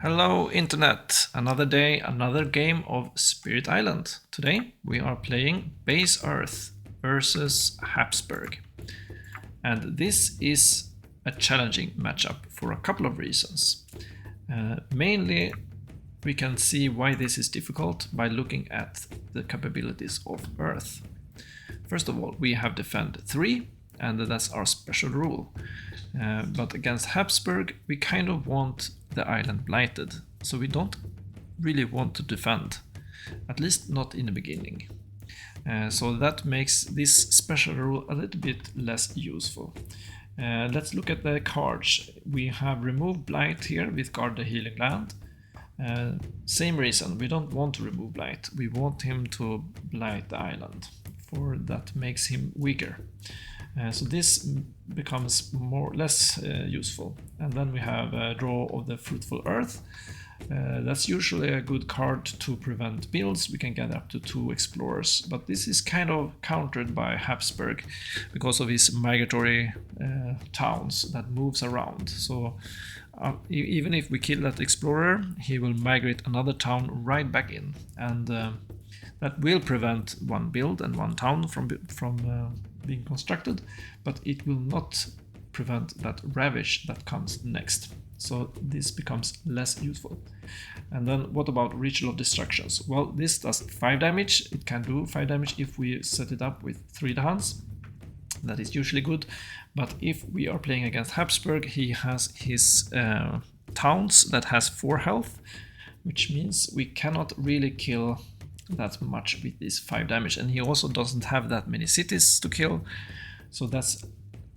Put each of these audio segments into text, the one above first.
Hello Internet! Another day, another game of Spirit Island. Today we are playing Base Earth versus Habsburg. And this is a challenging matchup for a couple of reasons. Mainly we can see why this is difficult by looking at the capabilities of Earth. First of all, we have defend 3 and that's our special rule. But against Habsburg, we kind of want the island blighted, so we don't really want to defend, at least not in the beginning. So that makes this special rule a little bit less useful. Let's look at the cards. We have removed Blight here with Guard the Healing Land. Same reason, we don't want to remove Blight, we want him to blight the island, for that makes him weaker. So this becomes less useful. And then we have a draw of the Fruitful Earth. That's usually a good card to prevent builds. We can get up to 2 explorers, but this is kind of countered by Habsburg because of his migratory towns that moves around. So even if we kill that explorer, he will migrate another town right back in, and that will prevent one build and one town from being constructed, but it will not prevent that ravage that comes next. So this becomes less useful. And then what about Ritual of Destructions? Well, this does 5 damage. It can do 5 damage if we set it up with 3 Dahans. That is usually good. But if we are playing against Habsburg, he has his towns that has 4 health, which means we cannot really kill that much with this 5 damage, and he also doesn't have that many cities to kill, so that's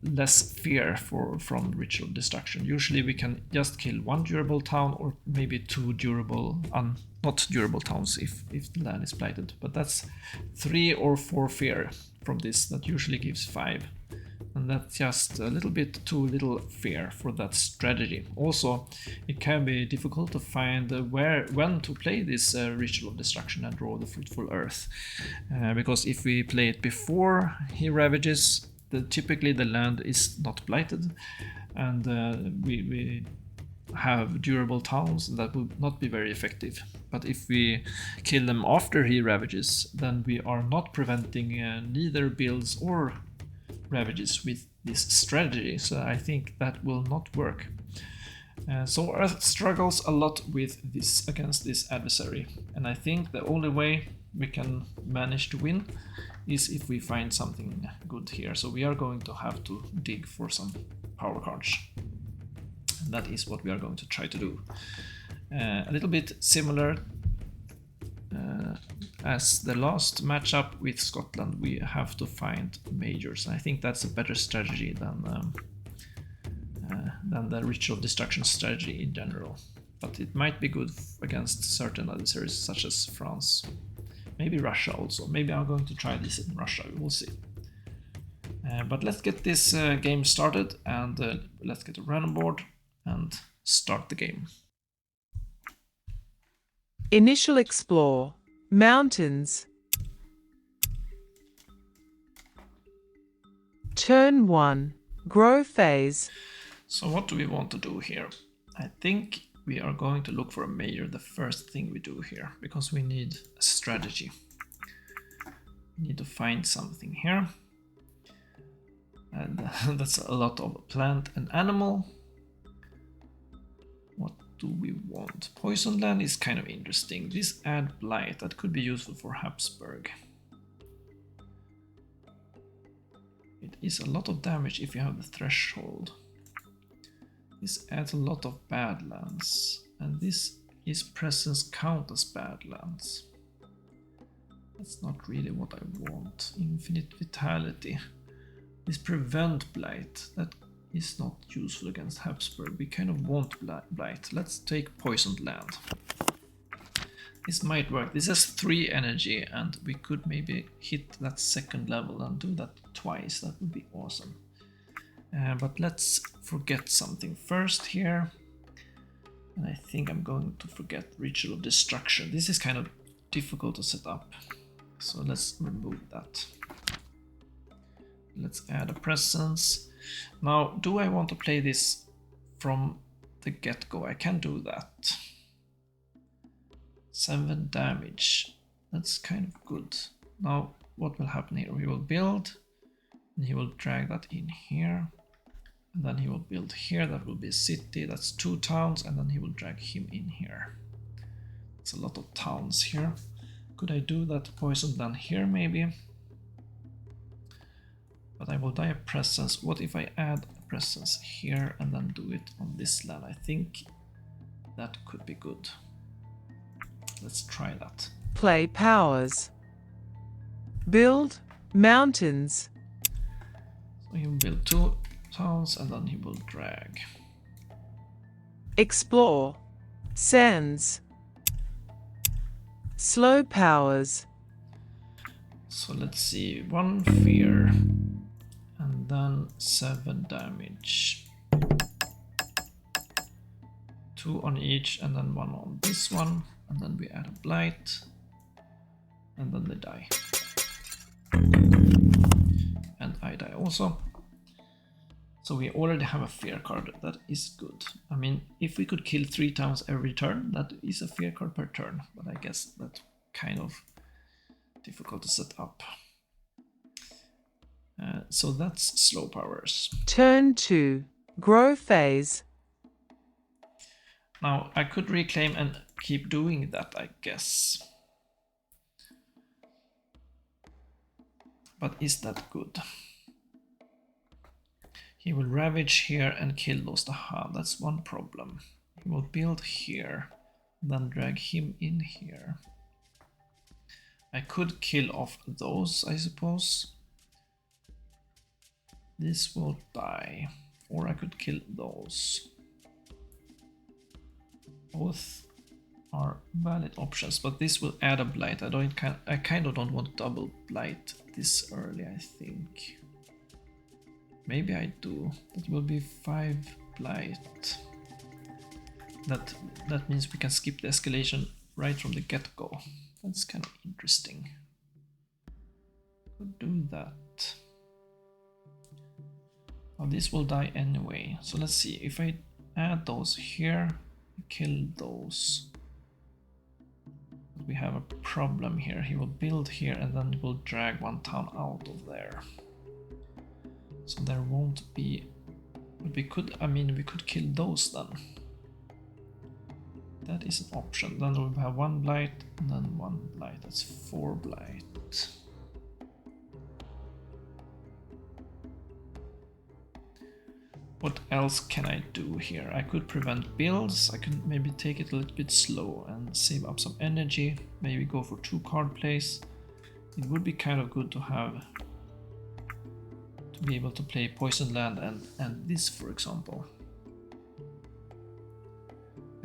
less fear from Ritual Destruction. Usually we can just kill 1 durable town or maybe 2 durable, not durable towns if the land is blighted, but that's 3 or 4 fear from this. That usually gives 5. And that's just a little bit too little fear for that strategy. Also, it can be difficult to find when to play this Ritual of Destruction and draw the Fruitful Earth. Because if we play it before he ravages, typically the land is not blighted, and we have durable towns that will not be very effective. But if we kill them after he ravages, then we are not preventing neither builds or ravages with this strategy, so I think that will not work. So Earth struggles a lot with this against this adversary, and I think the only way we can manage to win is if we find something good here. So we are going to have to dig for some power cards, and that is what we are going to try to do. A little bit similar as the last matchup with Scotland, we have to find majors. I think that's a better strategy than the Ritual of Destruction strategy in general. But it might be good against certain adversaries such as France. Maybe Russia also. Maybe I'm going to try this in Russia, we will see. But let's get this game started, and let's get a random board and start the game. Initial explore. Mountains. Turn 1. Grow phase. So what do we want to do here? I think we are going to look for a major, the first thing we do here, because we need a strategy. We need to find something here. And that's a lot of plant and animal. What do we want? Poison land is kind of interesting. This add blight, that could be useful for Habsburg. It is a lot of damage if you have the threshold. This adds a lot of badlands, and this is presence count as badlands. That's not really what I want. Infinite vitality. This prevent blight, that is not useful against Habsburg. We kind of want blight. Let's take poisoned land. This might work. This has 3 energy, and we could maybe hit that 2nd level and do that twice. That would be awesome. But let's forget something first here. And I think I'm going to forget Ritual of Destruction. This is kind of difficult to set up, so let's remove that. Let's add a presence. Now, do I want to play this from the get-go? I can do that. 7 damage. That's kind of good. Now what will happen here? We will build, and he will drag that in here. And then he will build here, that will be a city, that's 2 towns, and then he will drag him in here. It's a lot of towns here. Could I do that poison then here maybe? But I will die a presence. What if I add a presence here and then do it on this land? I think that could be good. Let's try that. Play powers. Build mountains. So he will build 2 towns and then he will drag. Explore. Sands. Slow powers. So let's see, 1 fear and then 7 damage. 2 on each and then 1 on this one, and then we add a blight and then they die. And I die also. So we already have a fear card, that is good. I mean, if we could kill 3 towns every turn, that is a fear card per turn, but I guess that's kind of difficult to set up. So that's slow powers. Turn 2. Grow phase. Now I could reclaim and keep doing that, I guess. But is that good? He will ravage here and kill those Taha. That's one problem. He will build here, then drag him in here. I could kill off those, I suppose. This will die. Or I could kill those. Both are valid options, but this will add a blight. I kind of don't want double blight this early, I think. Maybe I do. That will be 5 blight. That means we can skip the escalation right from the get-go. That's kind of interesting. Could do that. Now this will die anyway. So let's see. If I add those here, kill those. We have a problem here. He will build here and then we'll drag 1 town out of there. So there won't be. But we could, I mean, we could kill those then. That is an option. Then we have 1 blight and then 1 blight. That's 4 blight. What else can I do here? I could prevent builds. I could maybe take it a little bit slow and save up some energy. Maybe go for 2 card plays. It would be kind of good to have, to be able to play Poison Land and this, for example.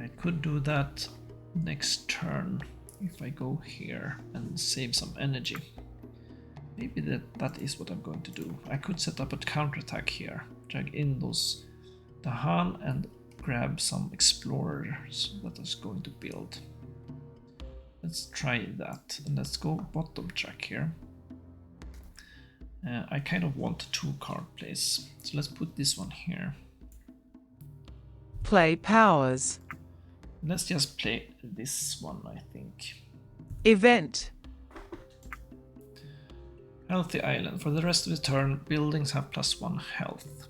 I could do that next turn if I go here and save some energy. Maybe that is what I'm going to do. I could set up a counterattack here, drag in those Dahan and grab some explorers that is going to build. Let's try that, and let's go bottom track here. I kind of want 2 card plays, so let's put this one here. Play powers. Let's just play this one, I think. Event. Healthy Island. For the rest of the turn, buildings have +1 health.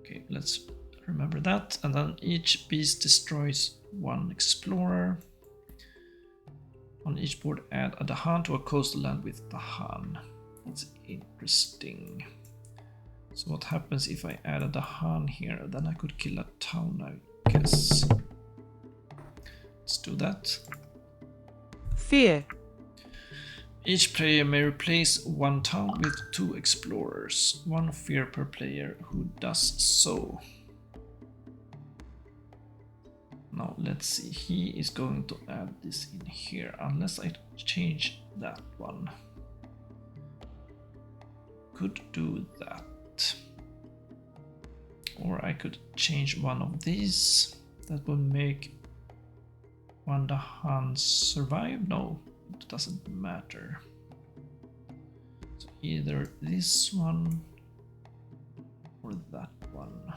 Okay, let's remember that. And then each beast destroys 1 explorer. On each board, add a Dahan to a coastal land with Dahan. That's interesting. So what happens if I add a Dahan here? Then I could kill a town, I guess. Let's do that. Fear. Each player may replace 1 town with 2 explorers. 1 fear per player who does so. Now let's see, he is going to add this in here, unless I change that one. Could do that. Or I could change one of these. That will make 1 Dahan survive? No, it doesn't matter. So either this one or that one.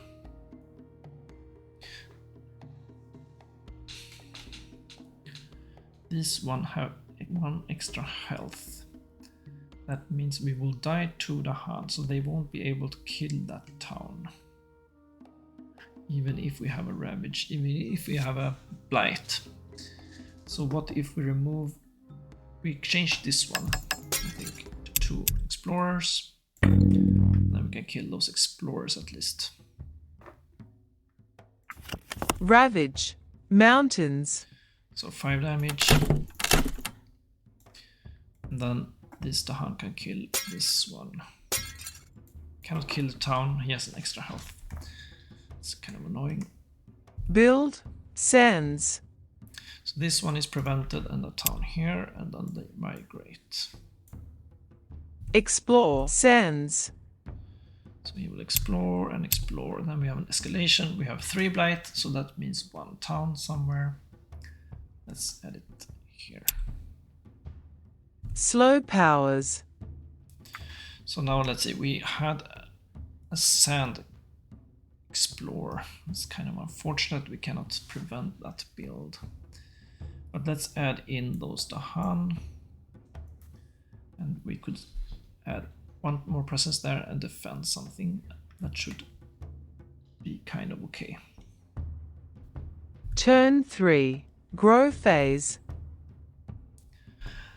This one have 1 extra health. That means we will die to the Han, so they won't be able to kill that town. Even if we have a ravage, even if we have a blight. So what if we change this one, I think, to 2 explorers. Then we can kill those explorers at least. Ravage. Mountains. So 5 damage. And then this Dahan can kill this one. Cannot kill the town, he has an extra health. It's kind of annoying. Build. Sands. So this one is prevented and the town here, and then they migrate. Explore. Sands. So he will explore and explore. Then we have an escalation. We have 3 blight, so that means 1 town somewhere. Let's add it here. Slow powers. So now let's see, we had a sand explorer. It's kind of unfortunate we cannot prevent that build. But let's add in those Dahan. And we could add 1 more presence there and defend something. That should be kind of okay. Turn 3. Grow phase.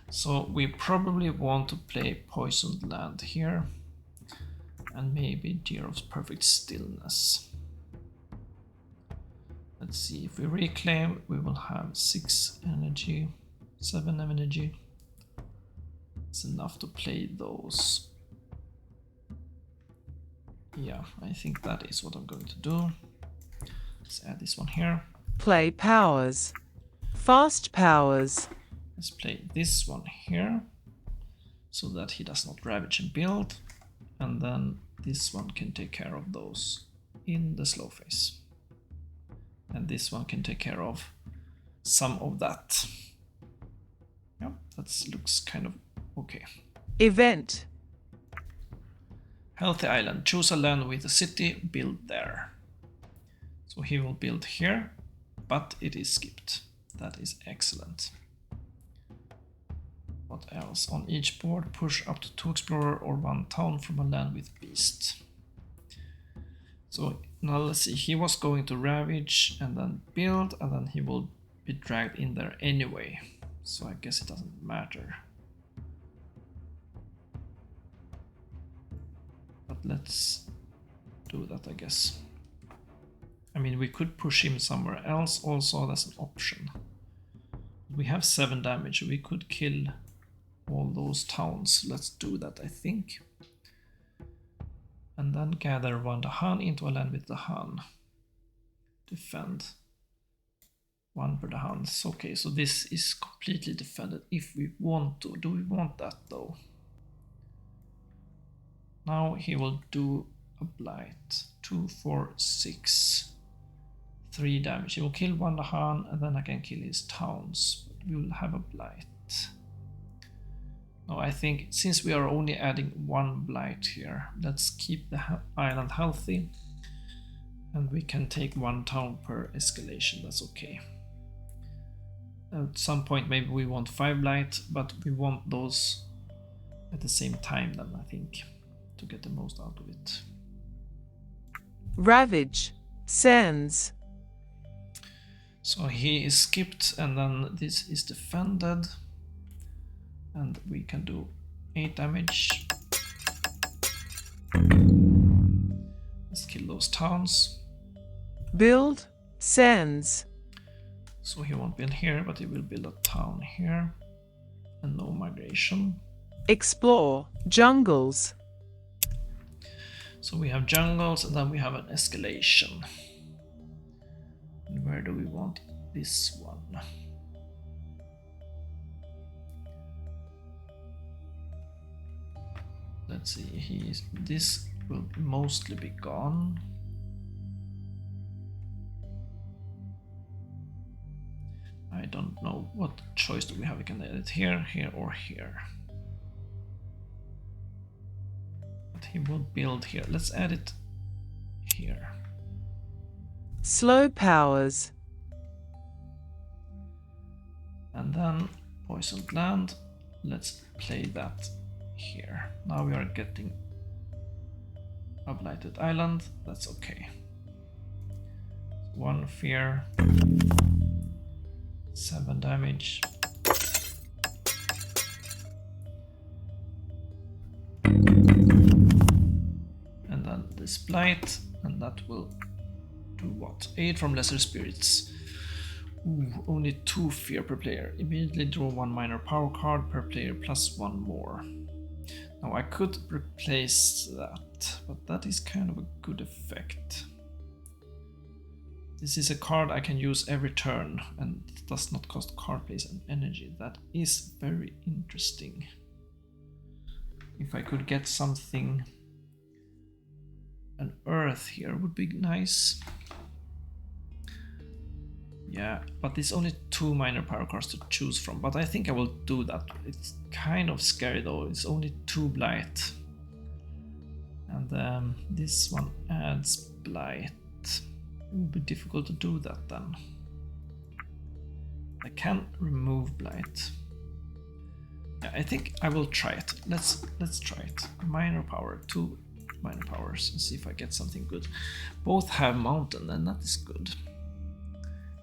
So we probably want to play Poisoned Land here. And maybe Deer of Perfect Stillness. Let's see, if we reclaim, we will have 6 energy, 7 energy. It's enough to play those. Yeah, I think that is what I'm going to do. Let's add this one here. Play powers. Fast powers. Let's play this one here, so that he does not ravage and build. And then this one can take care of those in the slow phase. And this one can take care of some of that. Yeah, that looks kind of okay. Event. Healthy Island. Choose a land with a city, build there. So he will build here, but it is skipped. That is excellent. What else? On each board, push up to 2 explorer or 1 town from a land with beast. So now let's see, he was going to ravage and then build, and then he will be dragged in there anyway. So I guess it doesn't matter. But let's do that, I guess. I mean, we could push him somewhere else also, that's an option. We have 7 damage, we could kill all those towns. Let's do that, I think. And then gather 1 Dahan into a land with Dahan. Defend 1 per Dahan. Okay, so this is completely defended if we want to. Do we want that though? Now he will do a blight. 2, 4, 6. 3 damage. He will kill 1 Dahan and then I can kill his towns. But we will have a blight. No, I think since we are only adding 1 blight here, let's keep the island healthy. And we can take 1 town per escalation, that's okay. At some point maybe we want 5 blight, but we want those at the same time then, I think, to get the most out of it. Ravage. Sands. So he is skipped and then this is defended. And we can do 8 damage. Let's kill those towns. Build. Sands. So he won't build here, but he will build a town here. And no migration. Explore. Jungles. So we have jungles and then we have an escalation. And where do we want this one? Let's see, this will mostly be gone. I don't know what choice do we have. We can edit here, here, or here. But he will build here. Let's add it here. Slow powers. And then Poisoned Land. Let's play that here. Now we are getting a Blighted Island. That's okay. 1 fear, 7 damage. And then this Blight, and that will do what? Aid from Lesser Spirits. Ooh, only 2 fear per player. Immediately draw 1 minor power card per player plus 1 more. Now I could replace that, but that is kind of a good effect. This is a card I can use every turn and it does not cost card place and energy. That is very interesting. If I could get something, an earth here would be nice. Yeah, but it's only 2 minor power cards to choose from, but I think I will do that. It's kind of scary though, it's only 2 Blight. And this one adds Blight. It would be difficult to do that then. I can remove Blight. Yeah, I think I will try it. Let's try it. Minor power, 2 minor powers, and see if I get something good. Both have mountain, and that is good.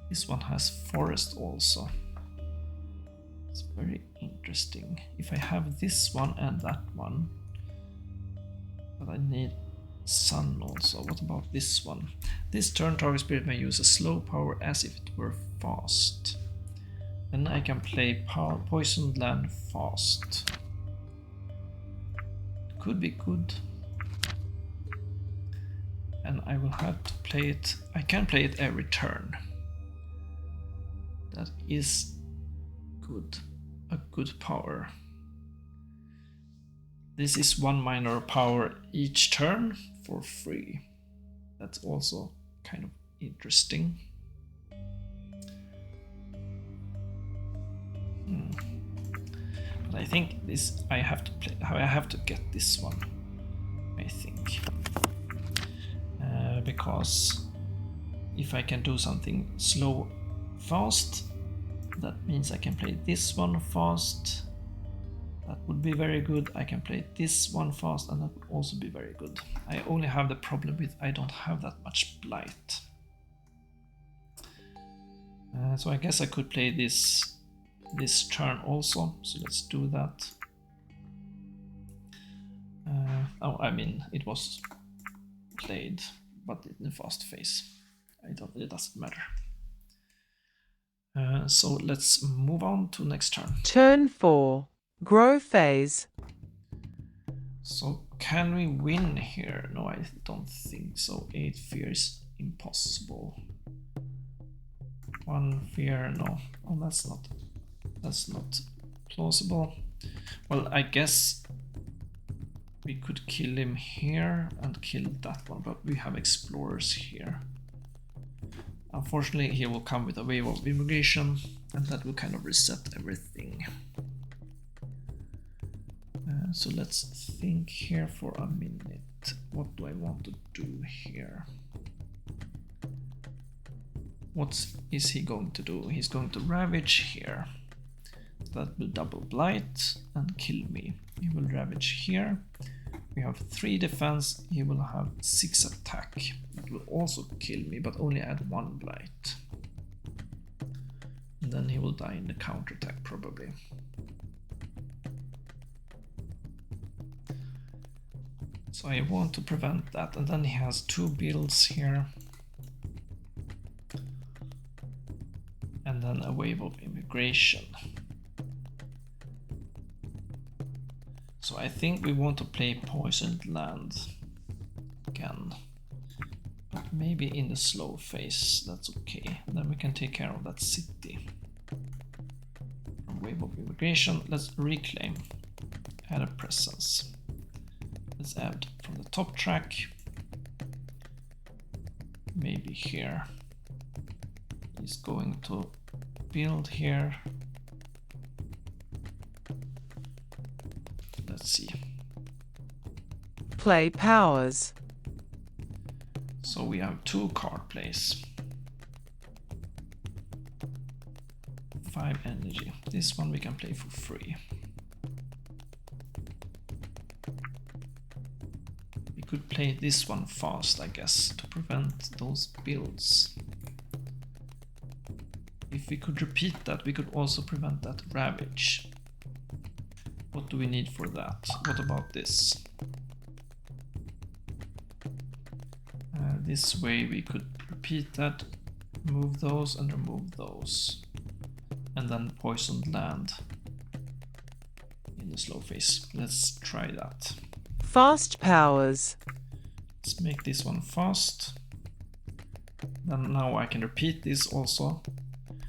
This one has forest also. It's very interesting. If I have this one and that one, but I need sun also. What about this one? This turn target spirit may use a slow power as if it were fast. Then I can play Poisoned Land fast. Could be good. And I will have to play it. I can play it every turn. That is good. A good power. This is 1 minor power each turn for free. That's also kind of interesting. But I think this I have to play. I have to get this one. I think because if I can do something slow fast, that means I can play this one fast. That would be very good. I can play this one fast, and that would also be very good. I only have the problem with I don't have that much Blight. So I guess I could play this turn also. So let's do that. Oh, I mean, it was played, but in the fast phase. It doesn't matter. So let's move on to next turn. Turn 4. Grow phase. So can we win here? No, I don't think so. 8 fear is impossible. 1 fear, no. Oh, that's not plausible. Well, I guess we could kill him here and kill that one, but we have explorers here. Unfortunately, he will come with a wave of immigration, and that will kind of reset everything. So let's think here for a minute. What do I want to do here? What is he going to do? He's going to ravage here. That will double Blight and kill me. He will ravage here. We have 3 defense. He will have 6 attack. That will also kill me, but only add 1 Blight. And then he will die in the counterattack probably. So I want to prevent that, and then he has 2 builds here. And then a wave of immigration. So I think we want to play Poisoned Land again. But maybe in the slow phase, that's okay. Then we can take care of that city. Wave of immigration, let's reclaim. Add a presence. Let's add from the top track. Maybe here. He's going to build here. Let's see. Play powers. So we have 2 card plays. 5 energy. This one we can play for free. We could play this one fast, I guess, to prevent those builds. If we could repeat that, we could also prevent that ravage. What do we need for that? What about this? This way we could repeat that, move those and remove those. And then poisoned land in the slow phase. Let's try that. Fast powers. Let's make this one fast. Then now I can repeat this also.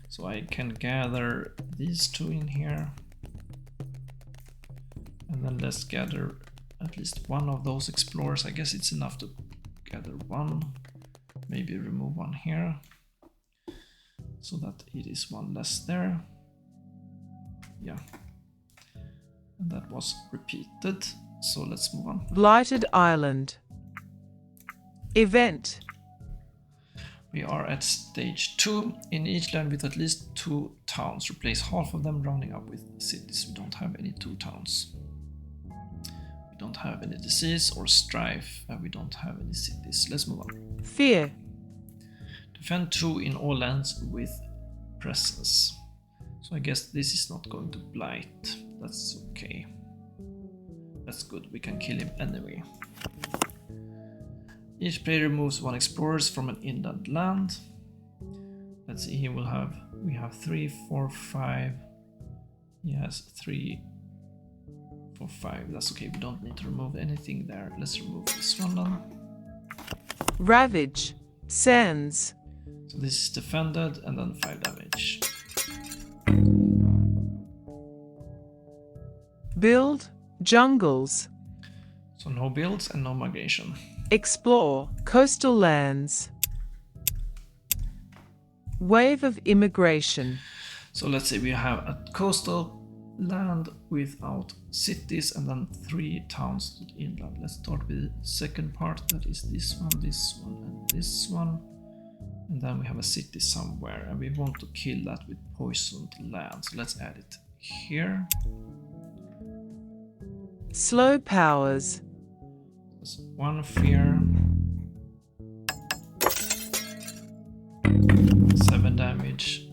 So I can gather these two in here. And then let's gather at least one of those explorers. I guess it's enough to gather one. Maybe remove one here. So that it is one less there. Yeah. And that was repeated. So let's move on. Blighted Island. Event. We are at stage 2. In each land with at least 2 towns. Replace half of them, rounding up with cities. We don't have any 2 towns. We don't have any disease or strife, and we don't have any cities. Let's move on. Fear. Defend 2 in all lands with presence. So I guess this is not going to blight. That's okay. That's good. We can kill him anyway. Each player removes 1 explorers from an inland land. Let's see, we have 3, 4, 5. He has 3, 4, 5. That's okay, we don't need to remove anything there. Let's remove this one then. Ravage. Sands. So this is defended and then 5 damage. Build. Jungles. So no builds and no migration. Explore. Coastal lands. Wave of immigration. So let's say we have a coastal land without cities and then 3 towns to the inland. Let's start with the second part, that is this one, and this one. And then we have a city somewhere and we want to kill that with poisoned land. So let's add it here. Slow powers. That's 1 fear. 7 damage.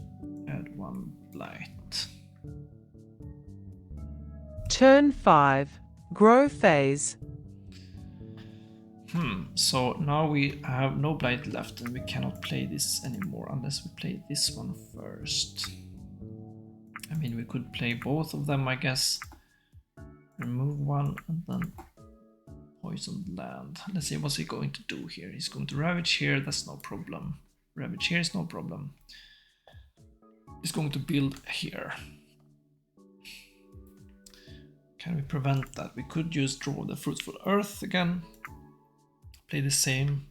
Add 1 blight. Turn 5. Grow phase. So now we have no blight left and we cannot play this anymore unless we play this one first. I mean, we could play both of them, I guess. Remove 1 and then poisoned land. Let's see what's he going to do here. He's going to ravage here, that's no problem. Ravage here is no problem. He's going to build here. Can we prevent that? We could use draw the fruitful earth again. Play the same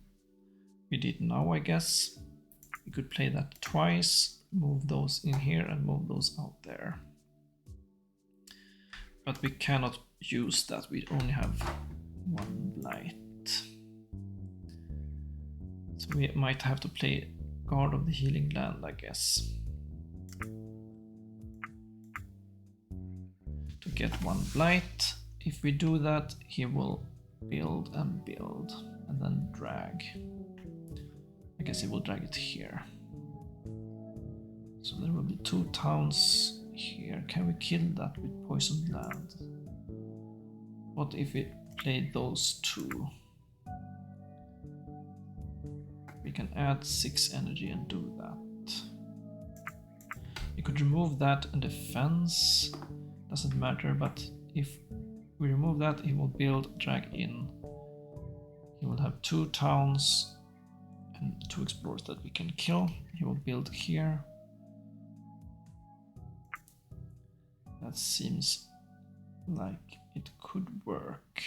we did now, I guess. We could play that twice, move those in here and move those out there. But we cannot use that, we only have 1 blight. So we might have to play Guard of the Healing Land, I guess. To get 1 blight. If we do that, he will build and build and then drag. I guess he will drag it here. So there will be 2 towns here. Can we kill that with poisoned land? What if we play those 2? We can add 6 energy and do that. We could remove that and defense. Doesn't matter, but if we remove that, he will build, drag in. He will have 2 towns and 2 explorers that we can kill. He will build here. That seems like it could work.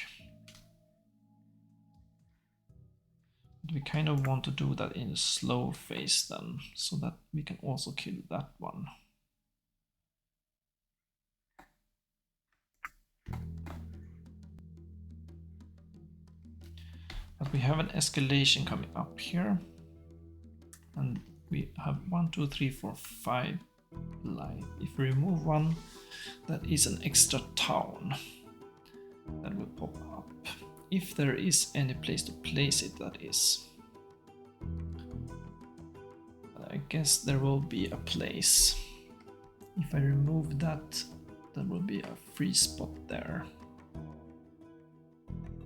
But we kind of want to do that in a slow phase then, so that we can also kill that one. But we have an escalation coming up here. And we have 1, 2, 3, 4, 5 line. If we remove one, that is an extra town that will pop up. If there is any place to place it, that is. I guess there will be a place. If I remove that, there will be a free spot there.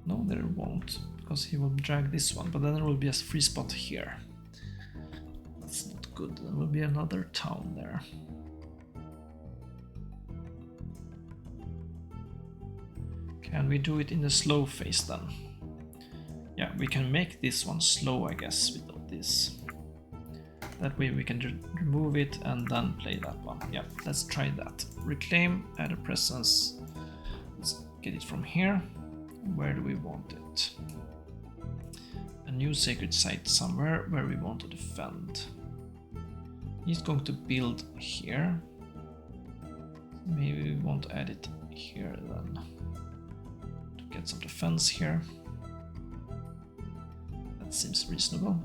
No, there won't, because he will drag this one, but then there will be a free spot here. That's not good. There will be another town there. Can we do it in the slow phase then? Yeah, we can make this one slow, I guess, without this. That way we can remove it and then play that one. Yeah, let's try that. Reclaim, add a presence. Let's get it from here. Where do we want it? A new sacred site somewhere where we want to defend. He's going to build here. Maybe we want to add it here then. To get some defense here. That seems reasonable.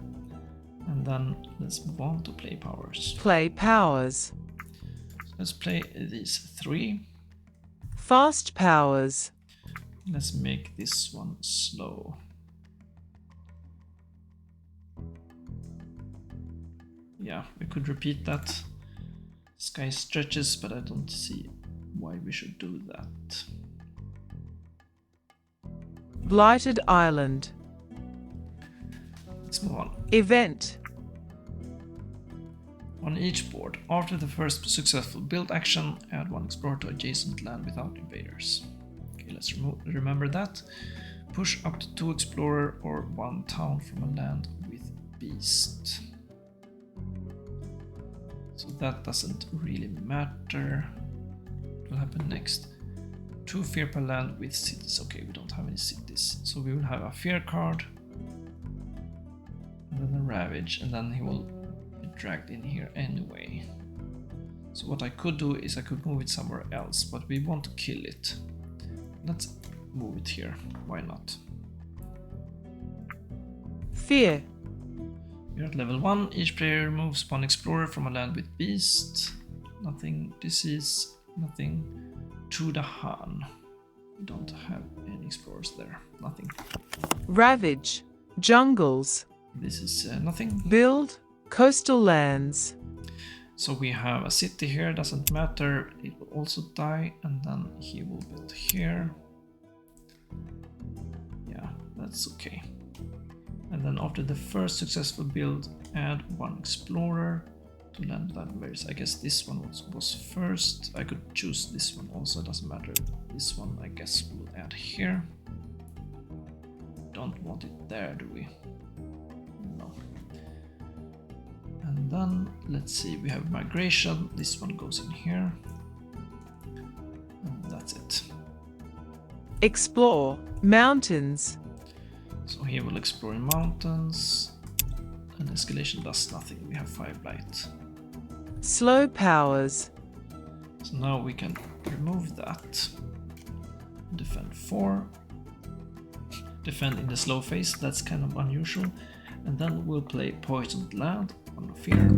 And then let's move on to play powers. Play powers. So let's play these three. Fast powers. Let's make this one slow. Yeah, we could repeat that. Sky stretches, but I don't see why we should do that. Blighted Island. Let's move on. Event. On each board, after the first successful build action, add one explorer to adjacent land without invaders. Okay, let's remember that. Push up to 2 explorer or 1 town from a land with beast. So that doesn't really matter. What will happen next? 2 fear per land with cities. Okay, we don't have any cities. So we will have a fear card. And then a ravage, and then he will be dragged in here anyway. So what I could do is I could move it somewhere else, but we want to kill it. Let's move it here. Why not? Fear. We're at level 1. Each player removes 1 explorer from a land with beast. Nothing disease, nothing to the Han. We don't have any explorers there. Nothing. Ravage. Jungles. This is nothing. Build. Coastal lands. So we have a city here, doesn't matter. It will also die, and then he will build here. Yeah, that's okay. And then after the first successful build, add 1 explorer to land with adversaries. I guess this one was first. I could choose this one also, it doesn't matter. This one I guess we'll add here. Don't want it there, do we? No. And then let's see, we have migration. This one goes in here. And that's it. Explore. Mountains. So here we'll explore in mountains. And escalation does nothing. We have 5 blight. Slow powers. So now we can remove that. Defend 4. Defend in the slow phase, that's kind of unusual. And then we'll play poisoned land. 1 fear.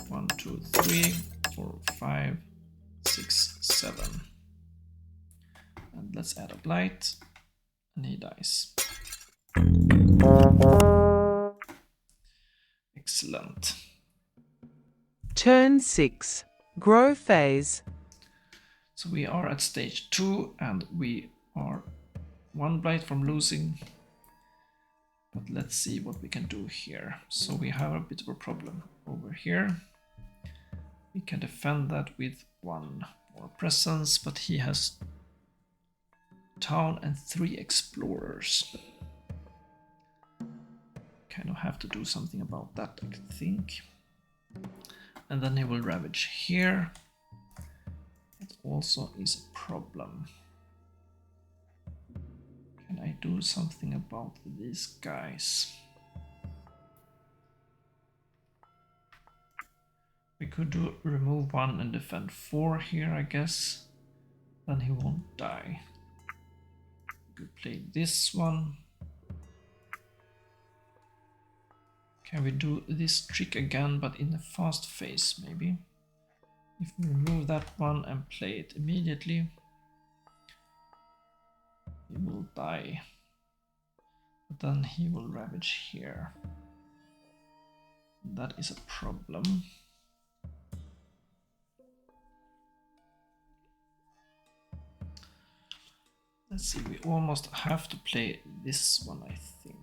1, 2, 3, 4, 5, 6, 7. And let's add a blight. And he dies. Excellent. Turn 6. Grow phase. So we are at stage 2 and we are 1 blight from losing. But let's see what we can do here. So we have a bit of a problem over here. We can defend that with 1 more presence, but he has town and 3 explorers. Kind of have to do something about that, I think. And then he will ravage here. It also is a problem. Can I do something about these guys? We could remove 1 and defend 4 here, I guess. Then he won't die. We could play this one. Can we do this trick again, but in the fast phase, maybe? If we remove that one and play it immediately, he will die. But then he will ravage here. That is a problem. Let's see, we almost have to play this one, I think.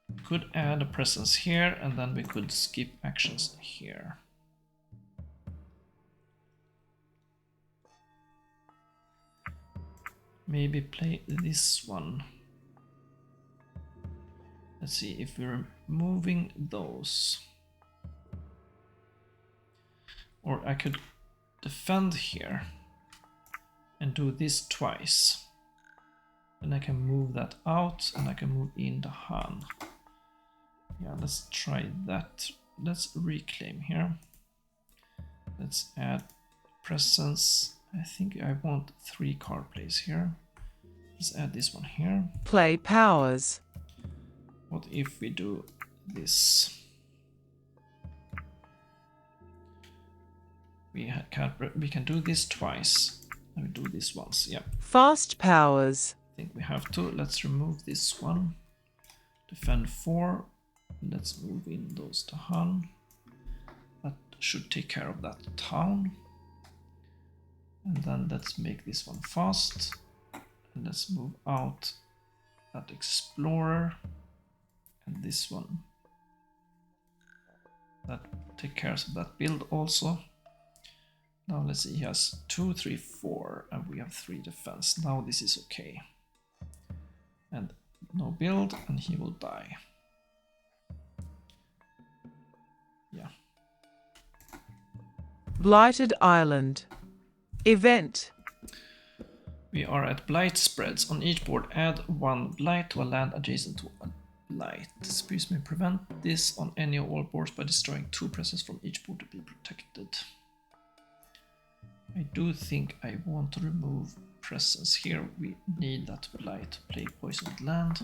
We could add a presence here, and then we could skip actions here. Maybe play this one. Let's see, if we're moving those. Or I could defend here and do this twice. Then I can move that out and I can move in the Han. Yeah, let's try that. Let's reclaim here. Let's add presence. I think I want 3 card plays here. Let's add this one here. Play powers. What if we do this? We can do this twice. And we do this once. Yeah. Fast powers. I think we have to. Let's remove this one. Defend 4. Let's move in those to Han. That should take care of that town. And then let's make this one fast. And let's move out that explorer. And this one. That take care of that build also. Now let's see, he has 2, 3, 4, and we have 3 defense. Now this is okay. And no build, and he will die. Yeah. Blighted Island. Event. We are at blight spreads. On each board, add 1 blight to a land adjacent to a blight. Spirits may prevent this on any or all boards by destroying 2 presses from each board to be protected. I do think I want to remove presence here. We need that blight to play poisoned land.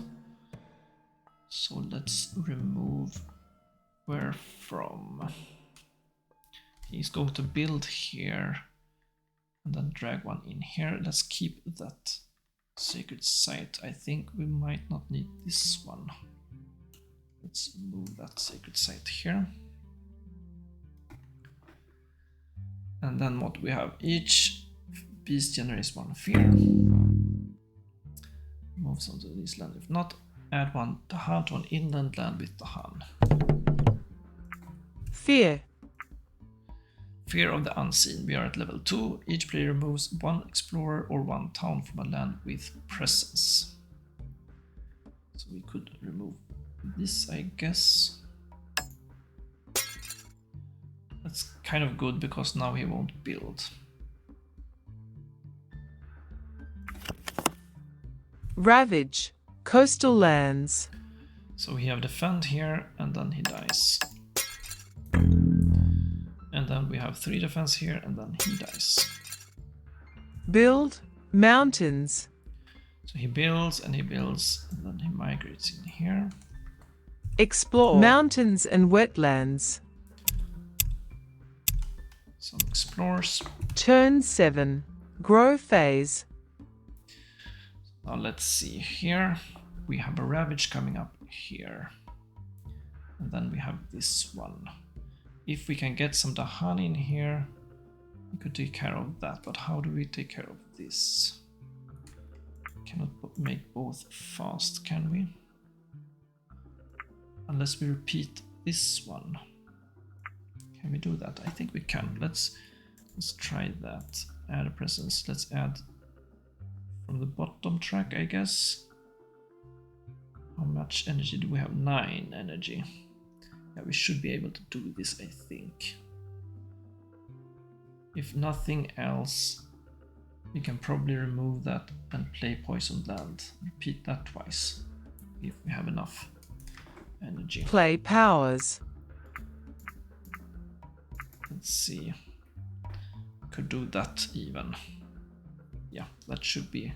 So let's remove where from. He's going to build here and then drag 1 in here. Let's keep that sacred site. I think we might not need this one. Let's move that sacred site here. And then what we have, each beast generates 1 fear. Moves onto this land. If not, add 1 Tahan to an inland land with Tahan. Fear. Fear of the unseen. We are at level 2. Each player removes 1 explorer or 1 town from a land with presence. So we could remove this, I guess. That's kind of good because now he won't build. Ravage. Coastal lands. So we have defend here and then he dies. And then we have 3 defense here and then he dies. Build. Mountains. So he builds and then he migrates in here. Explore. Mountains and wetlands. Some explores. Turn 7. Grow phase. Now let's see here. We have a ravage coming up here. And then we have this one. If we can get some Dahan in here, we could take care of that. But how do we take care of this? Cannot make both fast, can we? Unless we repeat this one. Can we do that? I think we can. Let's try that. Add a presence. Let's add from the bottom track, I guess. How much energy do we have? 9 energy. Yeah, we should be able to do this, I think. If nothing else, we can probably remove that and play poisoned land. Repeat that twice if we have enough energy. Play powers. Let's see. Could do that even. Yeah, that should be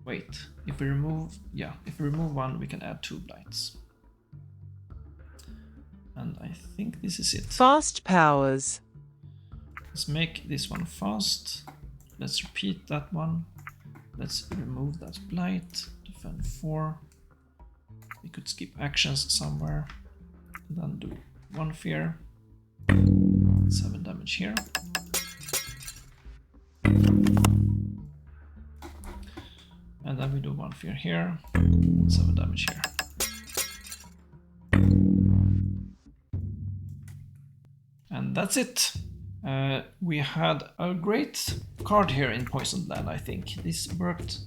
Wait, if we remove, yeah, if we remove one, we can add 2 blights. And I think this is it. Fast powers. Let's make this one fast. Let's repeat that one. Let's remove that blight. Defend 4. We could skip actions somewhere. And then do 1 fear. 7 damage here. And then we do 1 fear here. 7 damage here. And that's it. We had a great card here in Poisoned Land, I think. This worked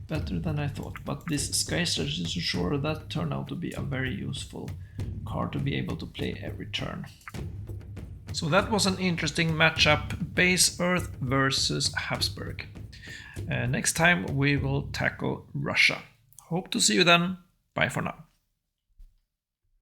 better than I thought, but this Sky Strategist, that turned out to be a very useful card to be able to play every turn. So that was an interesting matchup, Base Earth versus Habsburg. Next time we will tackle Russia. Hope to see you then. Bye for now.